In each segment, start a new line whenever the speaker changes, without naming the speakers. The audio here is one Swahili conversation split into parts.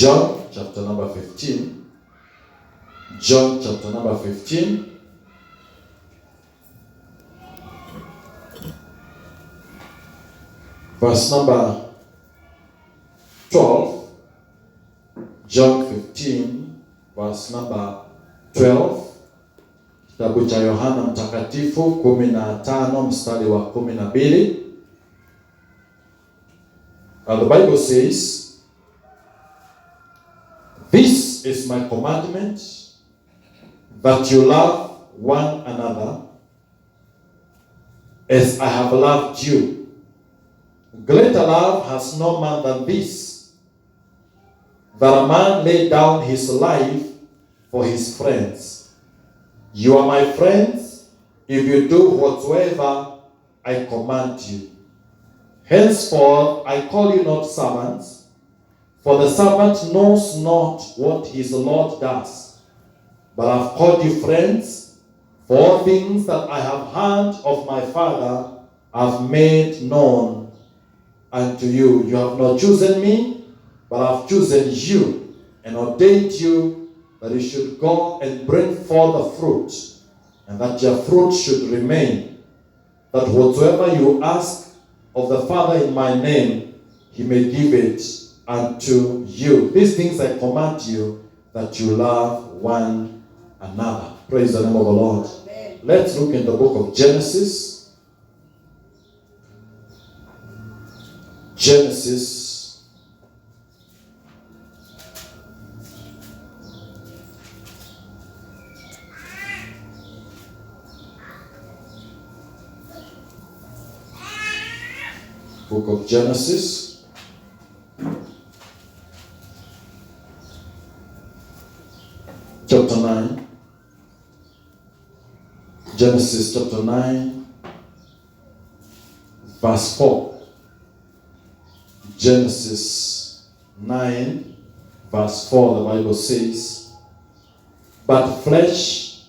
John chapter number 15. John chapter number 15. Verse number 12. John 15 verse number 12. Kitabu cha Yohana Mtakatifu 15 mstari wa 12. And the Bible says, "This is my commandment, that you love one another as I have loved you. Greater love has no man than this, that a man lay down his life for his friends. You are my friends if you do whatsoever I command you. Henceforth I call you not servants, for the servant knows not what his Lord does. But I have called you friends, for all things that I have heard of my Father I have made known unto you. You have not chosen me, but I have chosen you, and ordained you that you should go and bring forth the fruit, and that your fruit should remain, that whatsoever you ask of the Father in my name, he may give it unto you. These things I command you, that you love one another." Praise the name of the Lord.
Amen.
Let's look in the book of Genesis. Genesis book of Genesis chapter 9. Genesis chapter 9 verse 4. Genesis 9 verse 4, the Bible says, "But flesh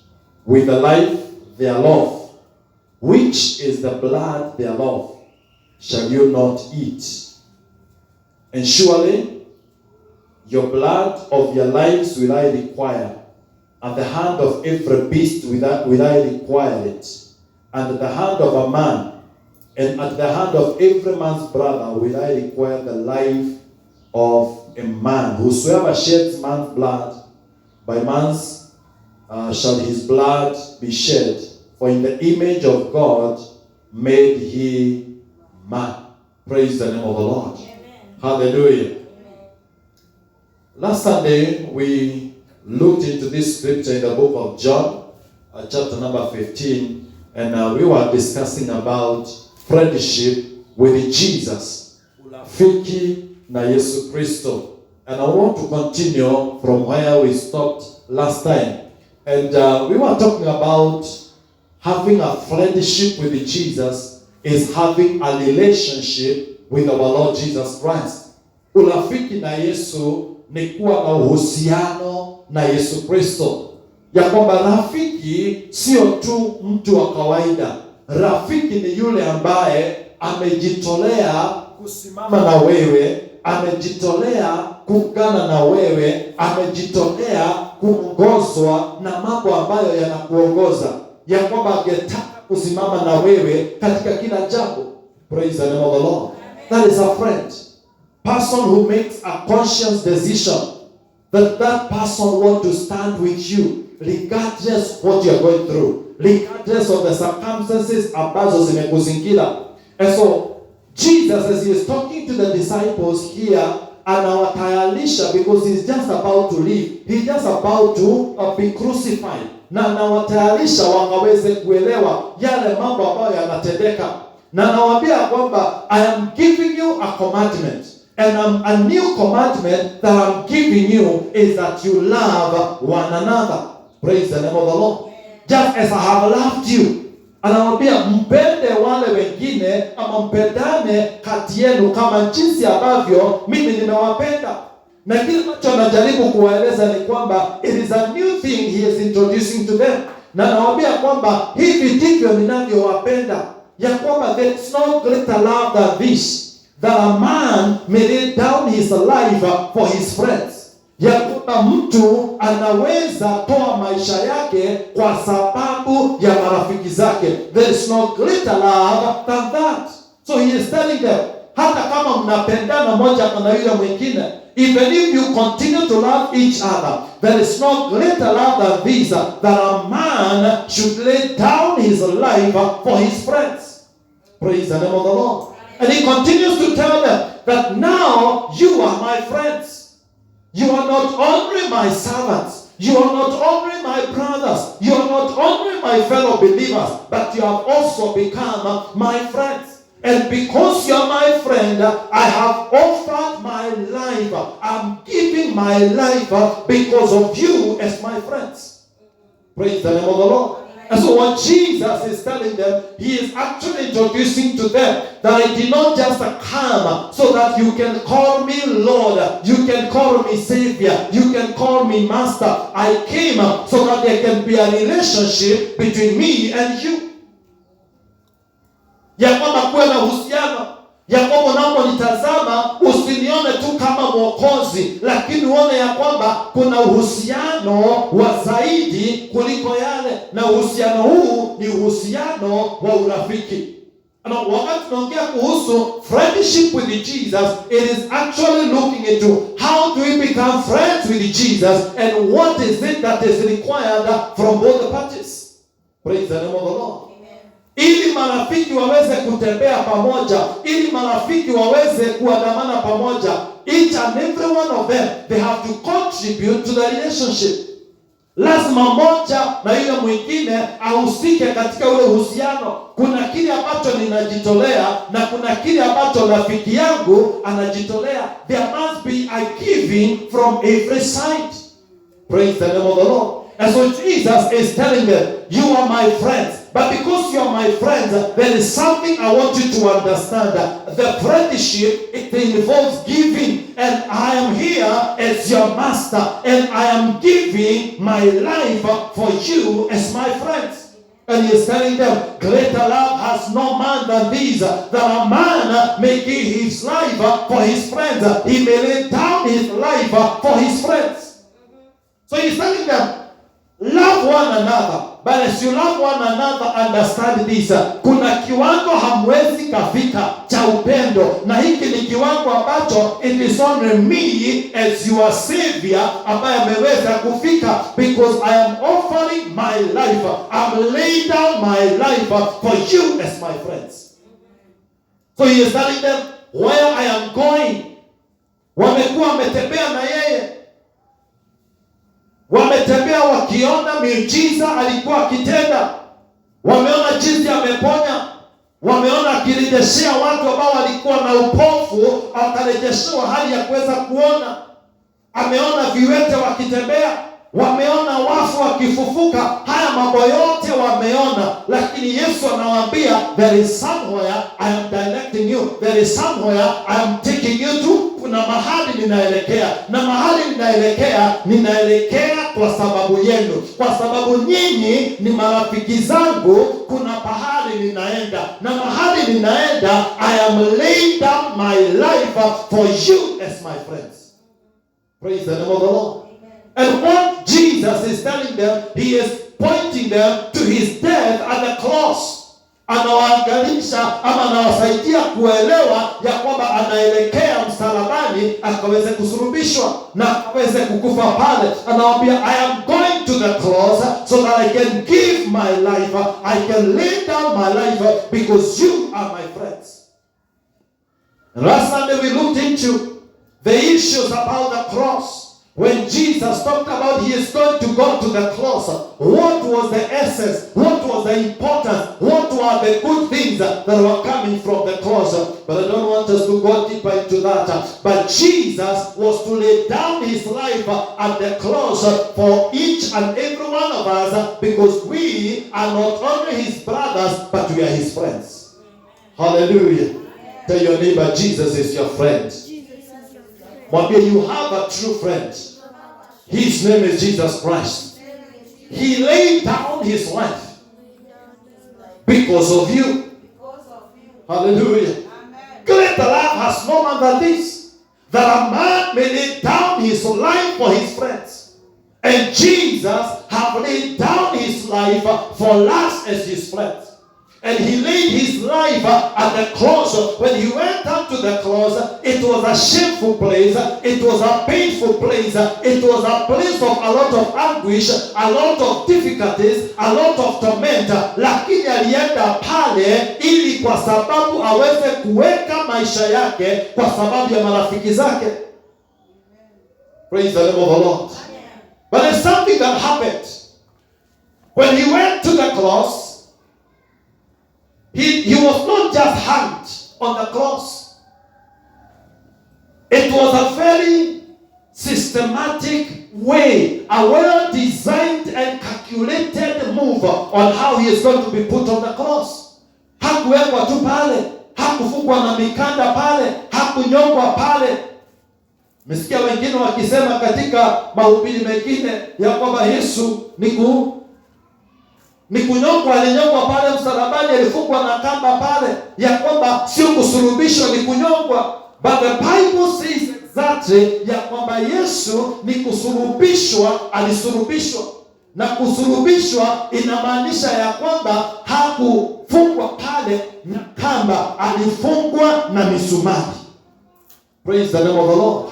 with the life thereof, which is the blood thereof, shall you not eat. And surely your blood of your lives will I require, and the hand of every beast will I require it, and at the hand of a man, and at the hand of every man's brother will I require the life of a man. Whosoever sheds man's blood, by man's shall his blood be shed. For in the image of God made he man." Praise the name of the Lord.
Amen.
Hallelujah.
Amen.
Last Sunday we looked into this scripture in the book of John, chapter number 15, and we were discussing about friendship with Jesus, urafiki na Yesu Kristo. And I want to continue from where we stopped last time. And we were talking about having a friendship with Jesus is having a relationship with our Lord Jesus Christ. Urafiki na Yesu ni kuwa na uhusiano na Yesu Kristo. Ya kwamba rafiki sio tu mtu wa kawaida. Rafiki ni yule ambaye amejitolea kusimama na wewe, amejitolea kuungana na wewe, amejitolea kuongozwa na mambo ambayo yanakuongoza. Ya kwamba angetaka kusimama na wewe katika kila jambo. Praise the name of the Lord. That is a friend. Person who makes a conscious decision that person want to stand with you regardless what you are going through, regardless of the circumstances ambazo zimekuzingira. And so Jesus, as he is talking to the disciples here, anawatayarisha because he's just about to leave. He's just about to be crucified. Na anawatayarisha wakaweze kuelewa yale mambo ambayo yanatendeka. Na anawaambia kwamba I am giving you a commandment. And a new commandment that I'm giving you is that you love one another. Praise the name of the Lord. Just as I have loved you. Anamwambia mpende wale wengine, ama mpendane kati yenu kama jinsi ambavyo mimi nimewapenda. Na kile ambacho anajaribu kuwaeleza ni kwamba it is a new thing he is introducing to them. Na anawaambia kwamba hivi ndivyo ninavyowapenda. Ya kwamba there is no greater love than this, that a man may lay down his life for his friends. ya kwamba mtu anaweza toa maisha yake kwa sababu ya marafiki zake. There is no greater love than that. So he is telling them, hata kama mnapendana moja na yule mwingine, even if you continue to love each other, there is no greater love than this, that a man should lay down his life for his friends. Praise the name of the Lord. And he continues to tell them that now you are my friends. You are not only my servants, you are not only my brothers, you are not only my fellow believers, but you have also become my friends. And because you are my friend, I have offered my life. I'm giving my life because of you as my friends. Praise the name of the Lord. And so what Jesus is telling them, he is actually introducing to them that I did not just come so that you can call me Lord, you can call me Savior, you can call me Master. I came so that there can be a relationship between me and you. Ya kwamba kuwe na uhusiano, ya kwamba unaponitazama usinione tu kama mwokozi, lakini uone ya kwamba kuna uhusiano wa zaidi kuliko yale, na uhusiano huu ni uhusiano wa urafiki. Wakati tunaongea kuhusu friendship with Jesus, it is actually looking into how do we become friends with Jesus and what is it that is required from both the parties. Praise the name of the Lord. Ili marafiki waweze kutembea pamoja, ili marafiki waweze kuandamana pamoja, each and every one of them, they have to contribute to the relationship. Lazima moja na yule mwingine ahusike katika ule uhusiano. Kuna kile ambacho ninajitolea na kuna kile ambacho rafiki yangu anajitolea. There must be a giving from every side. Praise the name of the Lord. And so Jesus is telling them, you are my friends. But because you are my friends, there is something I want you to understand. The friendship, it involves giving. And I am here as your master. And I am giving my life for you as my friends. And he is telling them, greater love has no man than this, that a man may give his life for his friends. He may lay down his life for his friends. So he is telling them, love one another. But as you love one another, understand this. Kuna kiwango hamwezi kafika cha upendo. Na hiki ni kiwango ambacho it is only me as your savior ambaye ameweza kufika. Because I am offering my life. I'm laying down my life for you as my friends. So he is telling them, where I am going. Wamekuwa wametembea na yeye. Wametembea wakiona miujiza alikuwa akitenda. Wameona jinsi ameponya. Wameona akirejeshea watu ambao walikuwa na upofu, akarejeshewa hali ya kuweza kuona. Ameona viwete wakitembea. Wameona wafu wakifufuka. Haya mambo yote wameona. Lakini Yesu anawaambia, there is somewhere I am directing you. There is somewhere I am taking you to. Kuna mahali ninaelekea. Na mahali ninaelekea kwa sababu yenu. Kwa sababu nyinyi ni marafiki zangu, kuna pahali ninaenda. Na mahali ninaenda, I am laying down my life for you as my friends. Praise the name of the Lord. And what Jesus is telling them, he is pointing them to his death at the cross. Anawaangalisha ama anawasaidia kuelewa ya kwamba anaelekea msalabani akaweze kusulubishwa na akaweze kukufa pale. Anawaambia, I am going to the cross so that I can give my life. I can lay down my life because you are my friends. And last Sunday we looked into the issues about the cross. When Jesus talked about he is going to go to the cross, what was the essence? What was the importance? What were the good things that were coming from the cross? But I don't want us to go deeper into that. But Jesus was to lay down his life at the cross for each and every one of us, because we are not only his brothers, but we are his friends. Hallelujah. Tell your neighbor, Jesus is your friend. You have a true friend. His name is Jesus Christ. He laid down his life because of you. Hallelujah. Greater love has no man than this, that a man may lay down his life life for his friends. And Jesus have laid down his life for us as his friends. And he laid his life at the cross. When he went up to the cross, it was a shameful place. It was a painful place. It was a place of a lot of anguish, a lot of difficulties, a lot of torment. Lakini alienda pale ili kwa sababu aweze kuweka maisha yake kwa sababu ya marafiki zake. Praise the name of the Lord. But there's something that happened. When he went to the cross, He was not just hanged on the cross. It was a very systematic way, a well-designed and calculated move on how he is going to be put on the cross. Hakuwekwa tu pale, hakufungwa na mikanda pale, hakunyongwa pale. Mesikia wengine wakisema katika mahubiri mengine ya kwamba Yesu ni kunyongwa, alinyongwa pale msalabani, alifungwa na kamba pale, ya kwamba sio kusulubishwa, ni kunyongwa. But the Bible says exactly ya kwamba Yesu ni kusulubishwa, alisulubishwa. Na kusulubishwa inamaanisha ya kwamba hakufungwa pale na kamba, alifungwa na misumari. Praise the name of the Lord.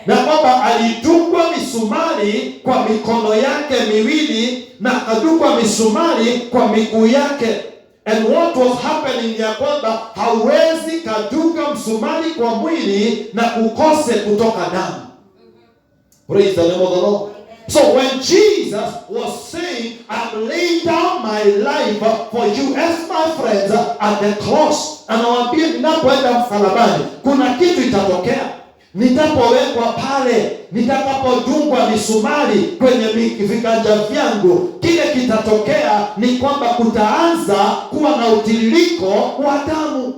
Na kwamba alidungwa misumari kwa mikono yake miwili na akadungwa misumari kwa miguu yake. And what was happening ya kwamba hawezi kadunga msumari kwa mwili na ukose kutoka damu. Praise the name of the Lord. So when Jesus was saying, I'm laying down my life for you as my friends at the cross, anawaambia ninapoenda msalabani kuna kitu itatokea. Nitapowekwa pale, nitakapodungwa misumari kwenye viganja vyangu, kile kitatokea ni kwamba kutaanza kuwa na utiririko wa damu.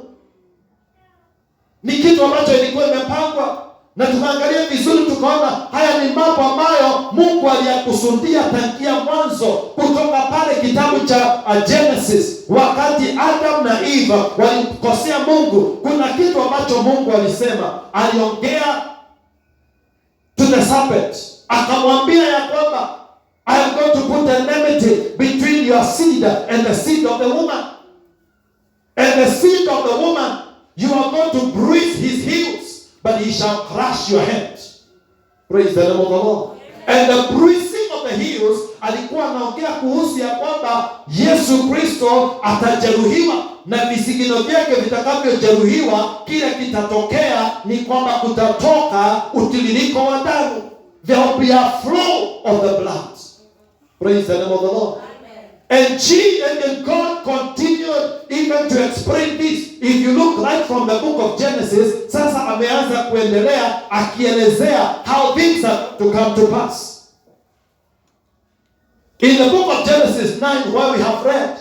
Ni kitu ambacho ilikuwa imepangwa. Na tukaangalia vizuri tukaona haya ni mambo ambayo Mungu aliyakusudia tangia mwanzo, kutoka pale kitabu cha Genesis, wakati Adam na Eva walimkosea Mungu. Kuna kitu ambacho Mungu alisema, aliongea to the serpent, akamwambia ya kwamba I am going to put an enmity between your seed and the seed of the woman, and the seed of the woman you are going to bruise his heels, but he shall crush your head. Praise the name of the Lord. And the bruising of the heels, alikuwa anaongea kuhusu ya kwamba Yesu Kristo atajeruhiwa na visigino vyake vitakavyojeruhiwa. Kile kitatokea ni kwamba kutatoka utiririko wa damu. There will be a flow of the blood. Praise the name of the Lord. And God continued even to explain this. If you look right from the book of Genesis, sasa ameanza kuendelea akielezea how things are to come to pass. In the book of Genesis 9, where we have read,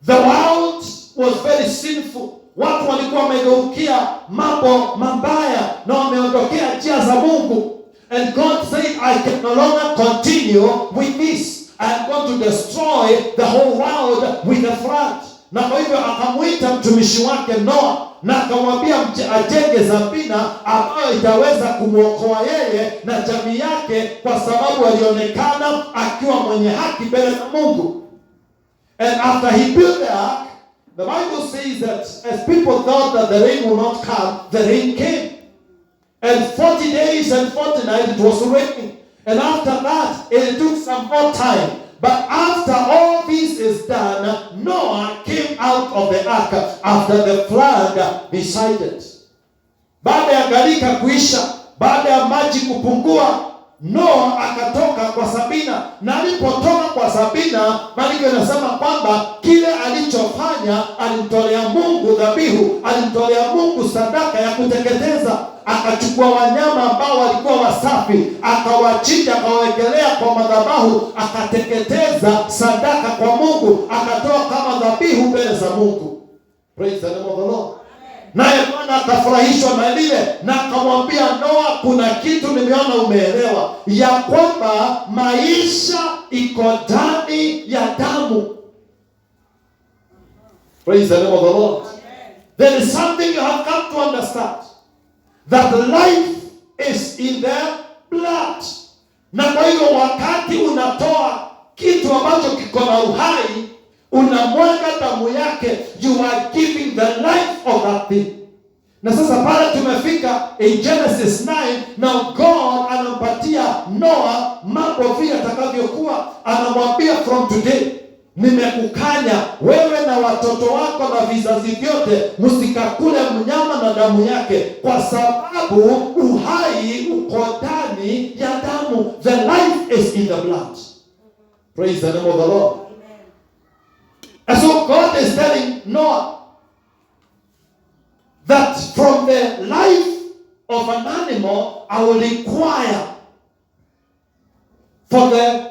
the world was very sinful. Watu walikuwa wamegeukia mambo mabaya na wameondokea njia za Mungu. And God said, I can no longer continue with this. I am going to destroy the whole world with a flood. Na kwa hivyo akamuita mtumishi wake Noah na akamwambia ajenge safina ambayo itaweza kumwokoa yeye na jamii yake, kwa sababu alionekana akiwa mwenye haki mbele za Mungu. And after he built the ark, the Bible says that as people thought that the rain will not come, the rain came. And 40 days and 40 nights it was raining. And after that, it took some more time. But after all this is done, Noah came out of the ark after the flood decided. Baada ya gharika kuisha, baada ya maji kupungua, Noah akatoka kwa safina. Na alipotoka kwa safina, Maandiko yanasema kwamba kile alichofanya, alimtolea Mungu dhabihu, alimtolea Mungu sadaka ya kuteketeza. Akachukua wanyama ambao walikuwa wasafi, akawachinja, akawawekelea kwa madhabahu, akateketeza sadaka kwa Mungu, akatoa kama dhabihu mbele za Mungu. Praise the name of the Lord. Naye Bwana akafurahishwa na lile, na akamwambia Noa, kuna kitu nimeona umeelewa, ya kwamba maisha iko ndani ya damu. Praise the name of the Lord. There is something you have come to understand, that life is in the blood. Na kwa hivyo wakati unatoa kitu ambacho kiko na uhai, unamwaga damu yake, you are giving the life of that thing. Na sasa pale tumefika in Genesis 9, now God anampatia Noah mambo vile atakavyokuwa. Anamwambia from today, nimekukanya wewe na watoto wako na vizazi vyote, msikakule mnyama na damu yake, kwa sababu uhai uko ndani ya damu. The life is in the blood. Praise the name of the Lord. And so God is telling Noah that from the life of an animal, I will require for the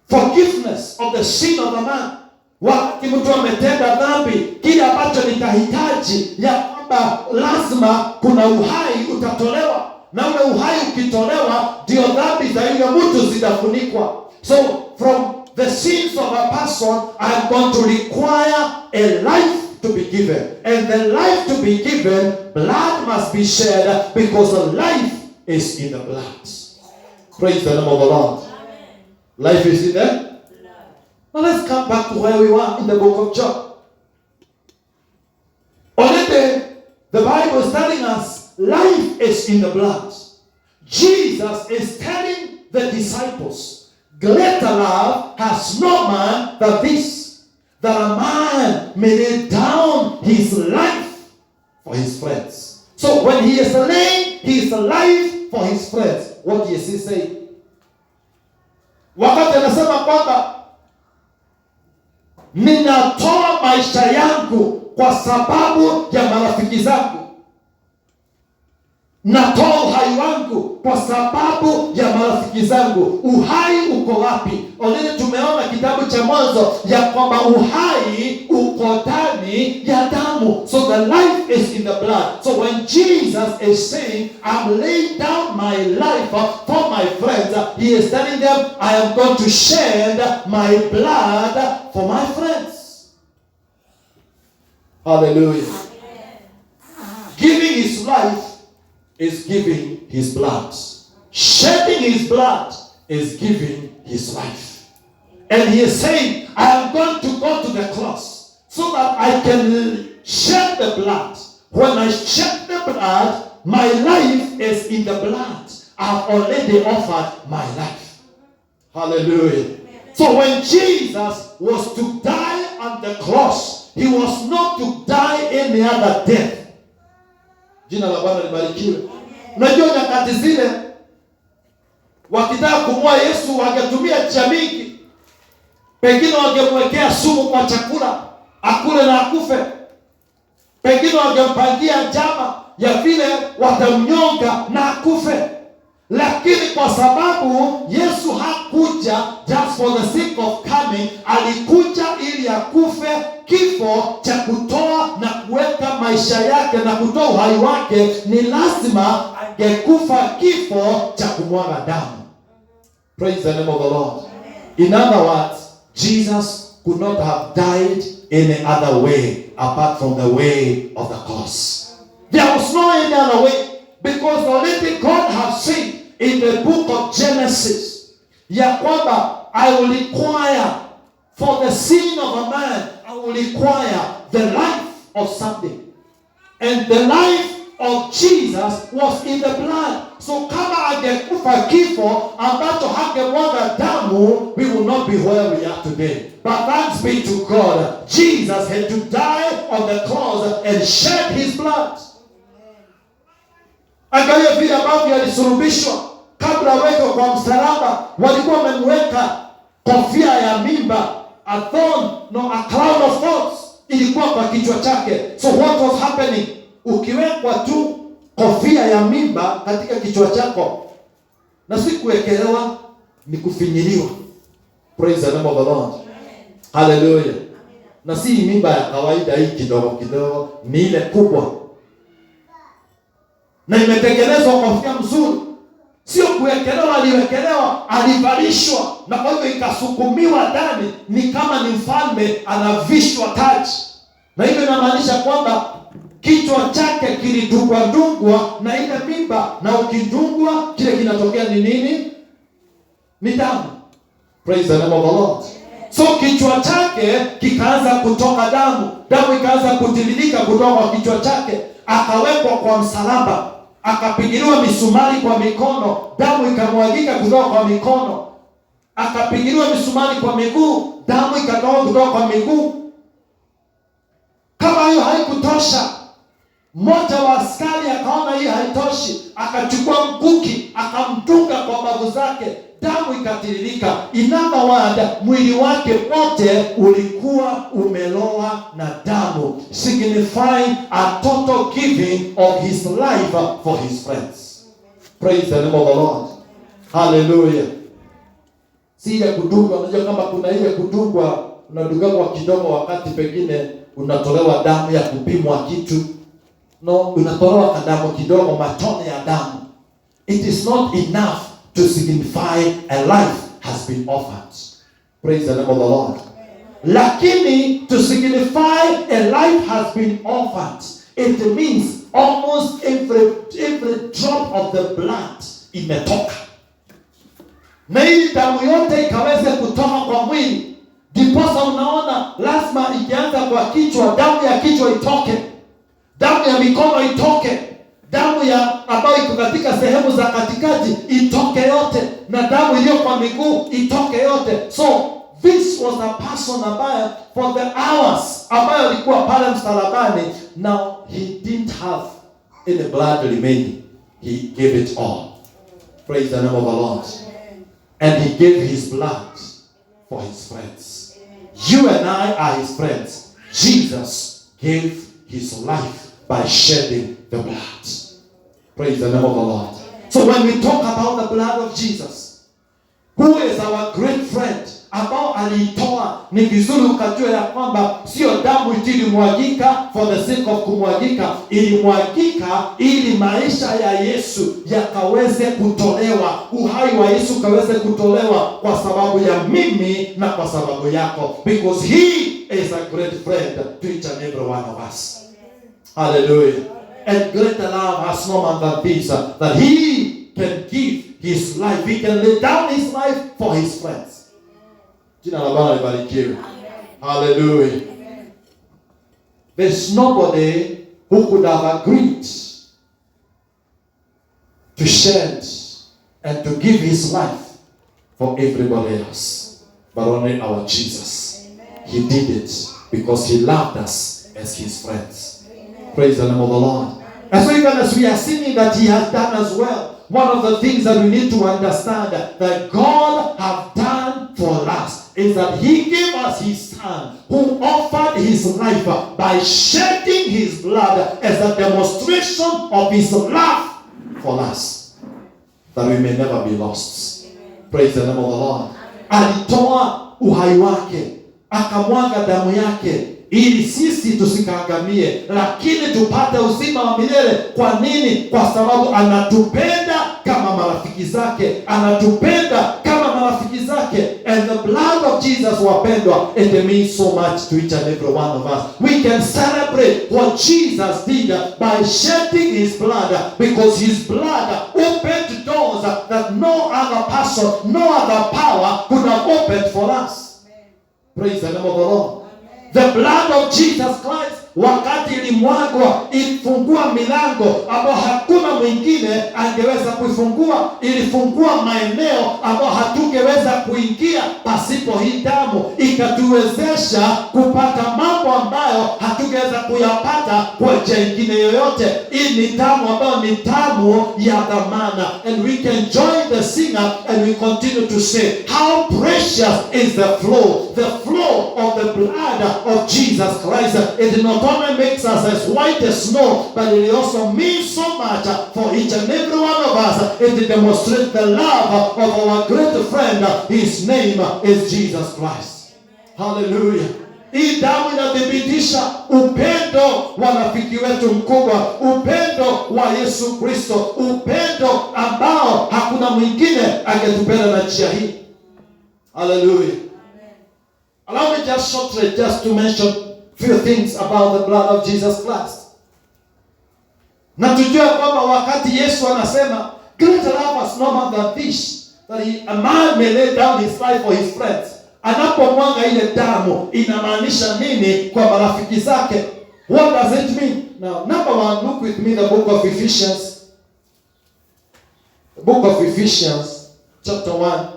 forgiveness of the sin of a man. Wakati mtu ametenda dhambi, kile ambacho nitahitaji ya kwamba lazima kuna uhai utatolewa, na ule uhai ukitolewa ndio dhambi za yule mtu zitafunikwa. So from the sins of a person, I am going to require a life to be given. And the life to be given, blood must be shed, because the life is in the blood. Praise the name of the Lord. Life is in there. Now let's come back to where we were in the book of John. Already the Bible is telling us life is in the blood. Jesus is telling the disciples, greater love has no man than this, that a man may lay down his life for his friends. So when he is laying his life for his friends, what does he say? Wakati anasema kwamba ninatoa maisha yangu kwa sababu ya marafiki zangu, natoa uhai wangu kwa sababu ya marafiki zangu. Uhai uko wapi? Already tumeona kitabu cha Mwanzo ya kwamba uhai uko ndani ya damu. So the life is in the blood. So when Jesus is saying, I'm laying down my life for my friends, he is telling them, I am going to shed my blood for my friends. Hallelujah. Giving his life is giving his blood. Shedding his blood is giving his life. And he is saying, I am going to go to the cross so that I can shed the blood. When I shed the blood, my life is in the blood. I've already offered my life. Hallelujah. So when Jesus was to die on the cross, he was not to die any other death. Jina la Bwana libarikiwe. Unajua nyakati zile wakitaka kumua Yesu wangetumia njia mingi. Pengine wangemwekea sumu kwa chakula, akule na akufe. Pengine wangempangia njama ya vile watamnyonga na akufe. Lakini kwa sababu Yesu hakuja just for the sake of coming, alikuja ili akufe kifo cha kutoa na kuweka maisha yake na kutoa uhai wake, ni lazima angekufa kifo cha kumwaga damu. Praise the name of the Lord. In other words, Jesus could not have died any other way apart from the way of the cross. There was no any other way, because already God has said in the book of Genesis, ya kwamba I will require for the sin of a man, I will require the life of something. And the life of Jesus was in the blood. So kama angekufa kifo ambacho hangemwaga damu, we will not be where we are today. But thanks be to God, Jesus had to die on the cross and shed his blood. Angalia vile ambavyo alisulubishwa. Kabla weko kwa msalaba, walikuwa wamemweka kofia ya mimba, a crown of thorns ilikuwa kwa kichwa chake. So what was happening? Ukiwekwa tu kofia ya mimba katika kichwa chako, na si kuwekelewa, ni kufinyiliwa. Praise the name of the Lord. Hallelujah. Na si mimba ya kawaida hii kidogo kidogo, ni ile kubwa. Na imetengenezwa kofia mzuri. Sio kuwekelewa, aliwekelewa, alivalishwa, na kwa hivyo ikasukumiwa ndani, ni kama ni mfalme anavishwa taji. Na hivyo inamaanisha kwamba kichwa chake kilidungwa na ile mimba, na ukidungwa kile kinatokea ni nini? Ni damu. Praise the name of the Lord. So kichwa chake kikaanza kutoka damu ikaanza kutiririka kutoka kwa kichwa chake, akawekwa kwa msalaba, akapigiliwa misumari kwa mikono, damu ikamwagika kutoka kwa mikono, akapigiliwa misumari kwa miguu, damu ikatoka kutoka kwa miguu. Kama hiyo haikutosha, mmoja wa askari akaona hii haitoshi, akachukua mkuki akamdunga kwa mbavu zake, damu ikatiririka. In other words, mwili wake wote ulikuwa umelowa na damu, signifying a total giving of his life for his friends. Praise the name of the Lord. Hallelujah. Si ile kudungwa, unajua kama kuna ile kudungwa, unadungwa kidogo wakati pengine unatolewa damu ya kupimwa kitu. No, unatolewa kadamu kidogo, matone ya damu. It is not enough to signify a life has been offered. Praise the name of the Lord. Lakini to signify a life has been offered, it means almost every drop of the blood imetoka. Na hii damu yote ikaweze kutoka kwa mwili. Ndiposa unaona lazima ikianza kwa kichwa, damu ya kichwa itoke, damu ya mikono itoke, damu ya ambayo iko katika sehemu za katikati itoke yote, na damu iliyo kwa miguu itoke yote. So this was a person ambaye for the hours ambayo alikuwa pale msalabani, now he didn't have any blood remaining. He gave it all. Praise the name of the Lord. And he gave his blood for his friends. You and I are his friends. Jesus gave his life by shedding the blood. Praise the name of the Lord. So when we talk about the blood of Jesus, who is our great friend, ambao aliitoa, ni vizuri ukajua ya kwamba sio damu ilimwagika for the sake of kumwagika, ilimwagika ili maisha ya Yesu yakaweze kutolewa, uhai wa Yesu kaweze kutolewa kwa sababu ya mimi na kwa sababu yako, because he is a great friend to each and every one of us. Hallelujah. And greater love has no man than this, that he can give his life, he can lay down his life for his friends. Jina la Bwana libarikiwe. Hallelujah. There's nobody who could have agreed to shed and to give his life for everybody else, but only our Jesus. He did it because he loved us as his friends. Praise the name of the Lord. And so even as we are seeing that he has done as well, one of the things that we need to understand that God have done for us is that he gave us his son, who offered his life by shedding his blood as a demonstration of his love for us, that we may never be lost. Praise the name of the Lord. Alitoa uhai wake, akamwaga damu yake ili sisi tusikaangamie, lakini tupate uzima wa milele. Kwa nini? Kwa sababu anatupenda kama marafiki zake, anatupenda kama marafiki zake. And the blood of Jesus, wapendwa, it means so much to each and every one of us. We can celebrate what Jesus did by shedding his blood, because his blood opened doors that no other person, no other power could have opened for us. Praise the name of the Lord. The blood of Jesus Christ, wakati ilimwagwa, ilifungua milango ambao hakuna mwingine angeweza kuifungua. Ilifungua maeneo ambao hatungeweza kuingia pasipo hii damu. Ikatuwezesha kupata mambo ambayo hatungeweza kuyapata kwa njia nyingine yoyote. Hii ni damu ambayo ni damu ya dhamana. And we can join the singer and we continue to say, how precious is the flow of the blood of Jesus Christ. It not only makes us as white as snow, but it also means so much for each and every one of us. It demonstrates the love of our great friend. His name is Jesus Christ. Hallelujah. Hii damu inathibitisha upendo wa rafiki wetu mkubwa, upendo wa Yesu Kristo, upendo ambao hakuna mwingine angetupenda na njia hii. Hallelujah. Allow me just shortly to mention few things about the blood of Jesus Christ. Na tujue kwamba wakati Yesu anasema greater love has no man than this, that a man may lay down his life for his friends. Anapomwaga ile damu inamaanisha nini kwa marafiki zake? What does it mean? Now, number one, look with me the book of Ephesians. The book of Ephesians, chapter 1.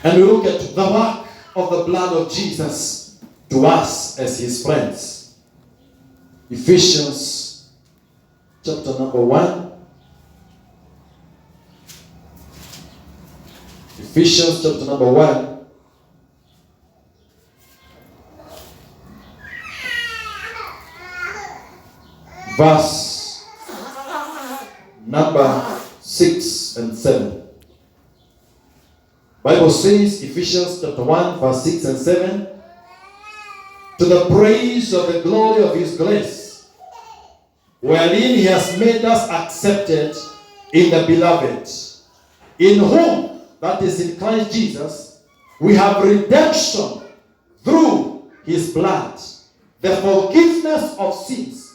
And we look at the work of the blood of Jesus to us as his friends. Ephesians, chapter number 1. Ephesians, chapter number 1. Verse number 6 and 7. Bible says, Ephesians chapter 1, verse 6 and 7, to the praise of the glory of his grace, wherein he has made us accepted in the beloved, in whom, that is in Christ Jesus, we have redemption through his blood, the forgiveness of sins,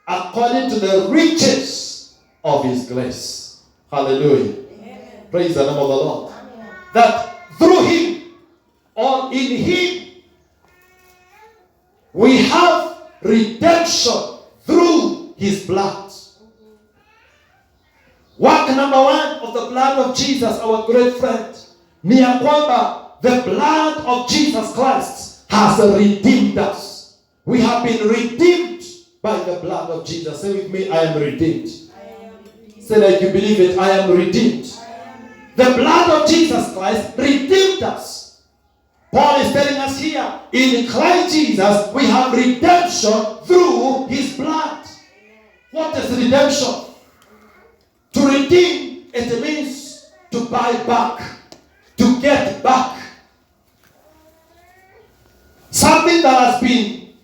according to the riches of his grace. Hallelujah. Amen. Praise the name of the Lord. Amen. That through him, or in him, we have redemption through his blood. Work number one of the blood of Jesus, our great friend, ni ya kwamba the blood of Jesus Christ has redeemed us. We have been redeemed by the blood of Jesus. Say with me, I am redeemed. Say like you believe it, I am redeemed. The blood of Jesus Christ redeemed us. Paul is telling us here, in Christ Jesus, we have redemption through his blood. What is redemption? To redeem, it means to buy back, to get back. Something that has been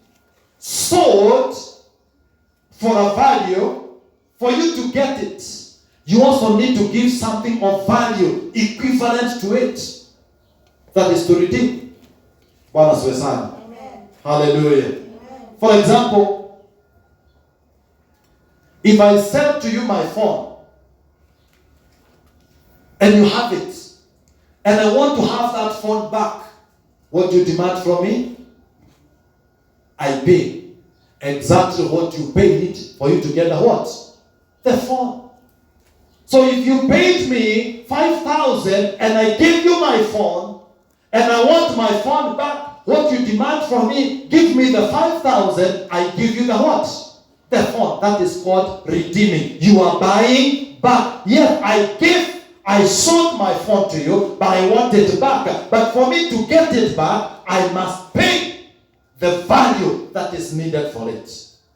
sold for a value, for you to get it, you also need to give something of value equivalent to it. That is to redeem. Bwana asifiwe sana. Hallelujah. Amen. For example, if I sell to you my phone and you have it, and I want to have that phone back, what do you demand from me? I pay exactly what you paid for you to get the what? The phone. So if you paid me 5,000 and I gave you my phone and I want my phone back, what you demand from me, give me the 5,000, I give you the what? The phone. That is called redeeming. You are buying back. Yes, I sold my phone to you, but I want it back. But for me to get it back, I must pay the value that is needed for it.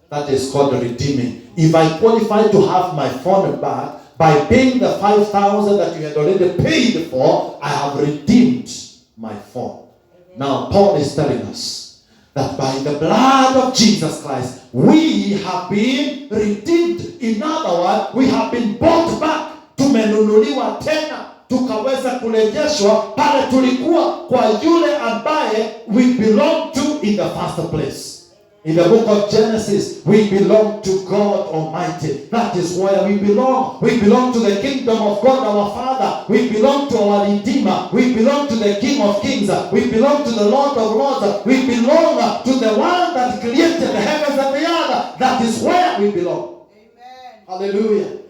That is called redeeming. If I qualify to have my phone back by paying the 5,000 that you had already paid for, I have redeemed my phone. Amen. Now Paul is telling us that by the blood of Jesus Christ, we have been redeemed. In other words, we have been bought back. Tumenunuliwa tena, tukaweza kurejeshwa pale tulikuwa kwa yule ambaye we belong to in the first place. In the book of Genesis, we belong to God Almighty. That is where we belong. We belong to the kingdom of God our Father. We belong to our Redeemer. We belong to the King of Kings. We belong to the Lord of Lords. We belong to the one that created the heavens and the earth. That is where we belong. Amen. Hallelujah. Amen.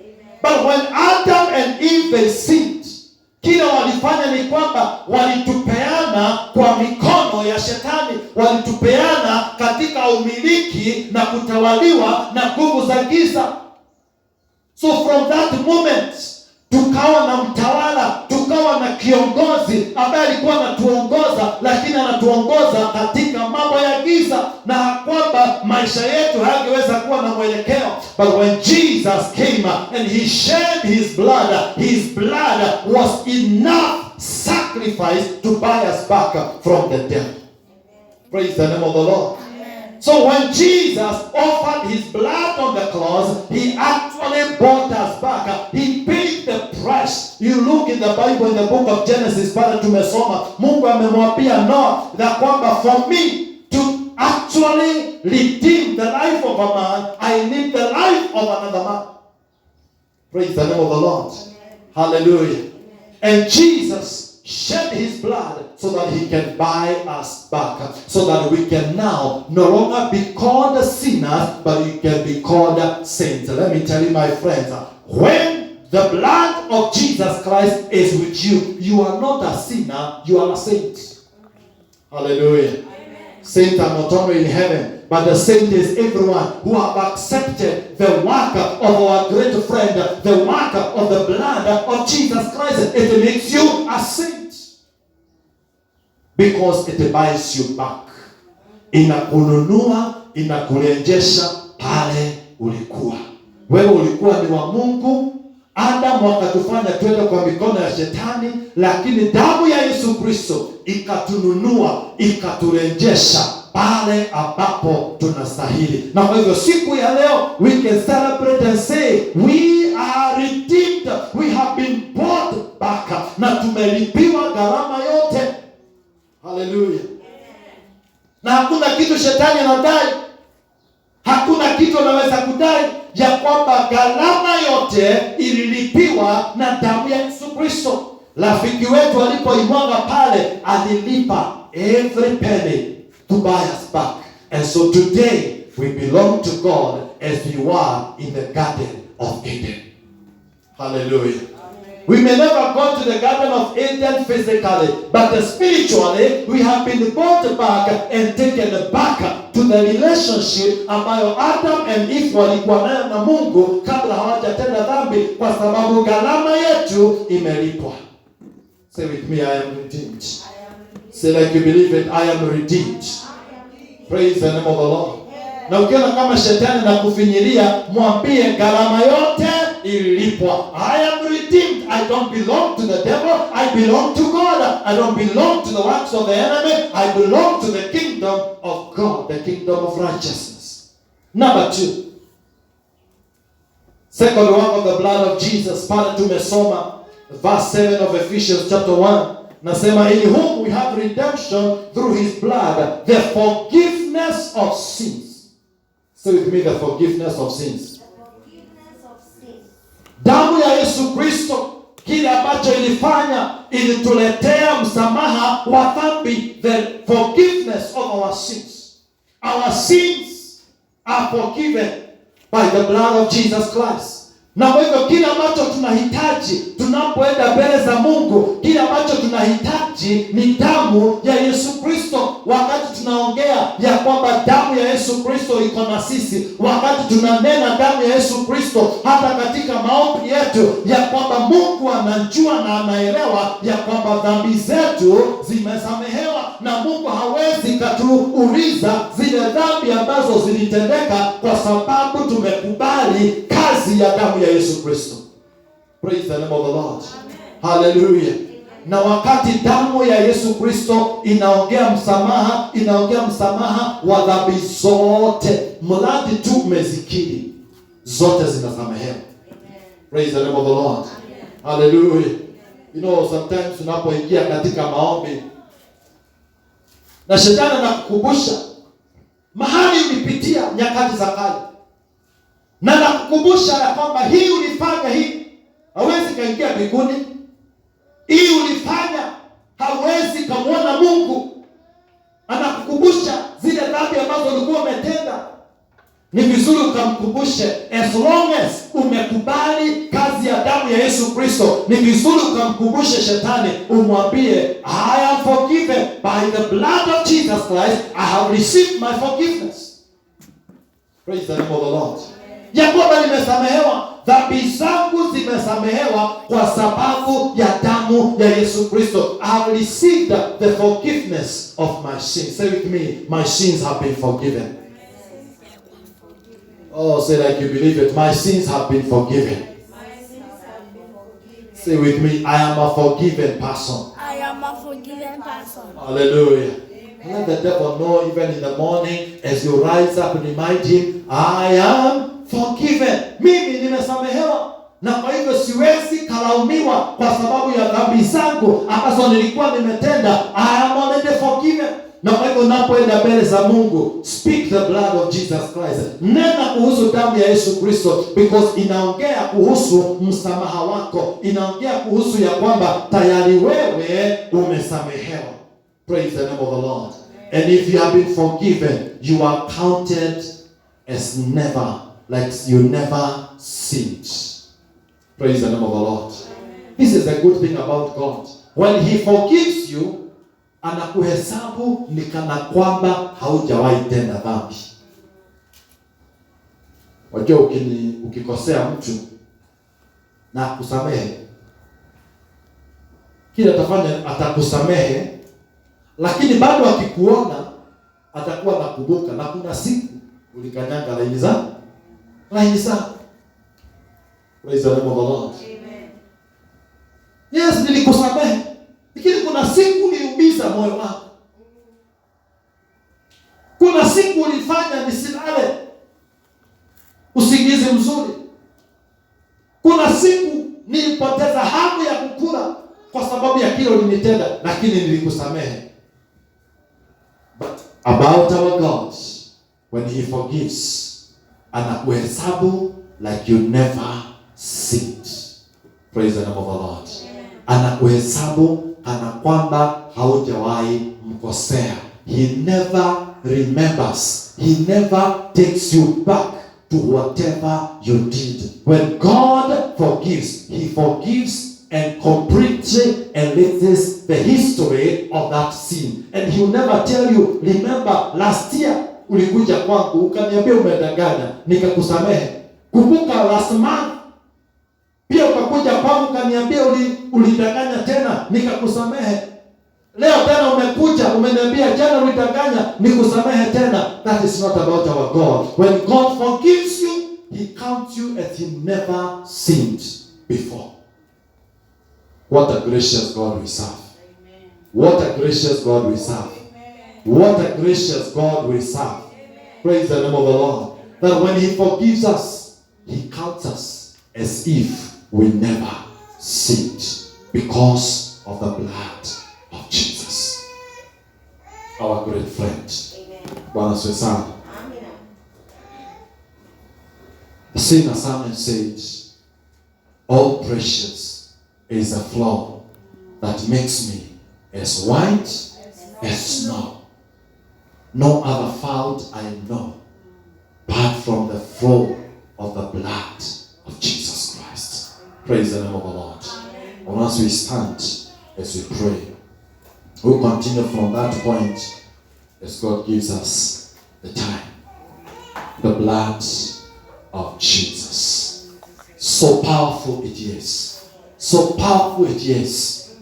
But when Adam and Eve they sinned, kile walifanya ni kwamba walitupeana kwa mikono ya shetani, walitupeana katika umiliki na kutawaliwa na nguvu za giza. So from that moment, tukawa na mtawala, tukawa na kiongozi ambaye alikuwa anatuongoza, lakini anatuongoza katika mambo ya giza, na kwamba maisha yetu hayangeweza kuwa na mwelekeo. But when Jesus came and he shed his blood was enough sacrifice to buy us back from the devil. Praise the name of the Lord. So when Jesus offered his blood on the cross, he actually bought us back. He paid the price. You look in the Bible, in the book of Genesis, pale tumesoma, Mungu amemwambia Noah that kwamba for me to actually actually redeem the life of a man, I need the life of another man. Praise the name of the Lord. Hallelujah. And Jesus shed his blood so that he can buy us back, so that we can now no longer be called sinners, but we can be called saints. Let me tell you, my friends, when the blood of Jesus Christ is with you, you are not a sinner, you are a saint. Hallelujah. Saints are not only in heaven, but the saint is everyone who have accepted the work of our great friend, the work of the blood of Jesus Christ. It makes you a saint because it buys you back. Inakununua, inakurejesha pale ulikuwa. Wewe ulikuwa ni wa Mungu. Adamu akatufanya twende kwa mikono ya shetani, lakini damu ya Yesu Kristo ikatununua, ikaturejesha pale ambapo tunastahili. Na kwa hivyo siku ya leo we can celebrate and say we are redeemed, we have been bought back, na tumelipiwa gharama yote. Hallelujah. Na hakuna kitu shetani anadai, hakuna kitu anaweza kudai ya kwamba gharama yote ililipiwa na damu ya Yesu Kristo. Rafiki wetu alipoimwaga pale, alilipa every penny to buy us back. And so today we belong to God as we were in the Garden of Eden. Hallelujah. We may never go to the Garden of Eden physically, but spiritually we have been brought back and taken back to the relationship ambayo Adam and Eve walikuwa nayo na Mungu kabla hawajatenda dhambi, kwa sababu gharama yetu imelipwa. Say with me, I am redeemed. Say like you believe it, I am redeemed. Praise the name of the Lord. Na ukiona kama shetani na kufinyilia, mwambie gharama yote ilipwa. I am redeemed. I don't belong to the devil. I belong to God. I don't belong to the works of the enemy. I belong to the kingdom of God, the kingdom of righteousness. Number 2. Second work of the blood of Jesus. Pale tumesoma verse 7 of Ephesians chapter 1. Nasema, in whom we have redemption through his blood, the forgiveness of sins. Say with me, the forgiveness of sins. Damu ya Yesu Kristo, kile ambacho ilifanya, ilituletea msamaha wa dhambi, the forgiveness of our sins. Our sins are forgiven by the blood of Jesus Christ. Na kwa hivyo kile ambacho tunahitaji tunapoenda mbele za Mungu, kile ambacho tunahitaji ni damu ya Yesu Kristo. Wakati tunaongea ya kwamba damu ya Yesu Kristo iko na sisi, wakati tunanena damu ya Yesu Kristo hata katika maombi yetu, ya kwamba Mungu anajua na anaelewa ya kwamba dhambi zetu zimesamehewa, na Mungu hawezi katuuliza zile dhambi ambazo zilitendeka, kwa sababu tumekubali kazi ya damu ya Yesu Kristo. Praise the name of the Lord. Amen. Hallelujah. Amen. Na wakati damu ya Yesu Kristo inaongea msamaha wa dhambi zote, mradi tu umezikiri, zote zinasamehewa. Praise the name of the Lord. Amen. Hallelujah. You know, sometimes unapoingia katika maombi na shetani anakukumbusha mahali ulipitia nyakati za kale, na nakukumbusha ya kwamba hii ulifanya, hii hawezi kaingia mbinguni, hii ulifanya hawezi kamwona Mungu. Anakukumbusha zile dhambi ambazo ulikuwa umetenda. Ni vizuri ukamkumbushe, as long as umekubali kazi ya damu ya Yesu Kristo, ni vizuri ukamkumbushe shetani, umwambie, I am forgiven by the blood of Jesus Christ. I have received my forgiveness. Praise the name of the Lord. Ya kwamba nimesamehewa, dhambi zangu zimesamehewa kwa sababu ya damu ya Yesu Kristo. I have received the forgiveness of my sins. Say with me, my sins have been forgiven. Oh, say like you believe it, my sins have been forgiven. Say with me, I am a forgiven person.
I am a forgiven person.
Hallelujah. Let the devil know even in the morning as you rise up, remind him, I am forgiven. Mimi nimesamehewa. Na kwa hivyo siwezi kalaumiwa kwa sababu ya dhambi zangu ambazo nilikuwa nimetenda. I am already forgiven. Na kwa hivyo unapoenda mbele za Mungu, speak the blood of Jesus Christ. Nena kuhusu damu ya Yesu Kristo, because inaongea kuhusu msamaha wako. Inaongea kuhusu ya kwamba tayari wewe umesamehewa. Praise the name of the Lord. And if you have been forgiven, you are counted as never, like you never sinned. Praise the name of the Lord. This is a good thing about God. When he forgives you, anakuhesabu ni kana kwamba haujawahi tenda dhambi. Wajua ukikosea mtu na kusamehe, kile atafanya atakusamehe, lakini bado akikuona atakuwa nakumbuka, na kuna siku ulikanyanga laini zako. Praise the name of the Lord. Amen. Yes, nilikusamehe, lakini kuna siku uliumiza moyo wako. Kuna siku ulifanya nisilale usingizi mzuri. Kuna siku nilipoteza hamu ya kukula kwa sababu ya kile ulinitenda, lakini nilikusamehe. But about our God, when he forgives, anakuhesabu like you never sinned. Praise the name of the Lord. Anakuhesabu kana kwamba haujawahi mkosea. He never remembers. He never takes you back to whatever you did. When God forgives, he forgives and completely erases the history of that sin. And he will never tell you, remember last year ulikuja kwangu ukaniambia umedanganya, nikakusamehe. Kumbuka last month pia ukakuja kwangu ukaniambia ulidanganya tena, nikakusamehe. Leo tena umekuja umeniambia jana ulidanganya, nikusamehe tena. That is not about our God. When God forgives you, he counts you as he never sinned before. What a gracious God we serve. Amen. What a gracious God we serve. Amen. What a gracious God we serve. Amen. Praise the name of the Lord. That when he forgives us, he counts us as if we never sinned because of the blood of Jesus. Our great friend. Bwana asifiwe sana. The singer Samuel said, all precious is a flow that makes me as white as snow. No other fount I know apart from the flow of the blood of Jesus Christ. Praise the name of the Lord. And once we stand as we pray, we'll continue from that point as God gives us the time. The blood of Jesus. So powerful it is. So powerful it is.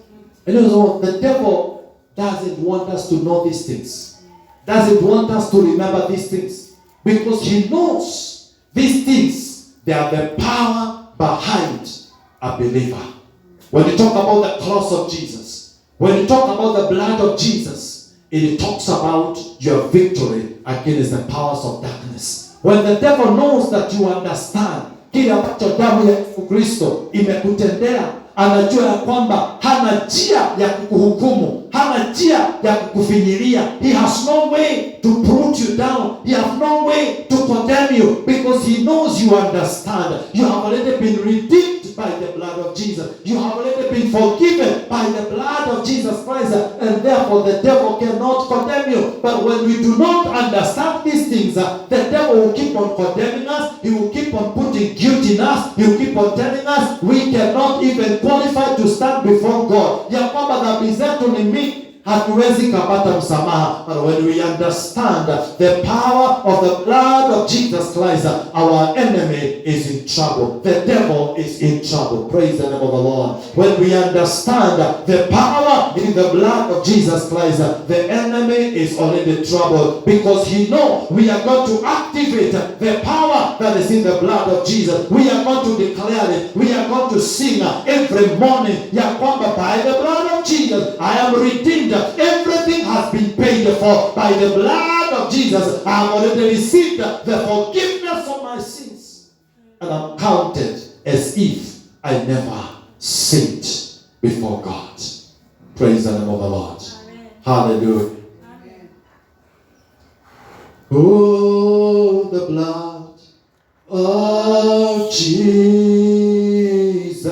And you know, the devil doesn't want us to know these things. Doesn't want us to remember these things. Because he knows these things, they are the power behind a believer. When you talk about the cross of Jesus, when you talk about the blood of Jesus, it talks about your victory against the powers of darkness. When the devil knows that you understand kile ambacho damu ya Yesu Kristo imekutendea, anajua ya kwamba hana njia ya kukuhukumu, hana njia ya kukufinyilia. He has no way to put you down. He has no way to condemn you, because he knows you understand. You have already been redeemed by the blood of Jesus. You have already been forgiven by the blood of Jesus Christ, and therefore the devil cannot condemn you. But when we do not understand these things, the devil will keep on condemning us. He will keep on putting guilt in us. He will keep on telling us we cannot even qualify to stand before God. Ya kwamba dhambi zetu ni mingi, hatuwezi kupata msamaha. But when we understand the power of the blood of Jesus Christ, our enemy is in trouble. The devil is in trouble. Praise the name of the Lord. When we understand the power in the blood of Jesus Christ, the enemy is already in trouble, because he knows we are going to activate the power that is in the blood of Jesus. We are going to declare it. We are going to sing every morning, ya kwamba by the blood of Jesus I am redeemed. Everything has been paid for by the blood of Jesus. I have already received the forgiveness of my sins, and I'm counted as if I never sinned before God. Praise the name of the Lord. Amen. Hallelujah. Amen. Oh, the blood of Jesus.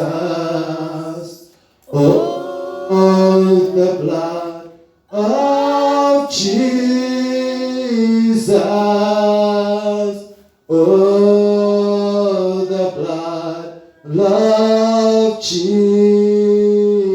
Oh, the blood of Jesus. Oh, the blood of Jesus.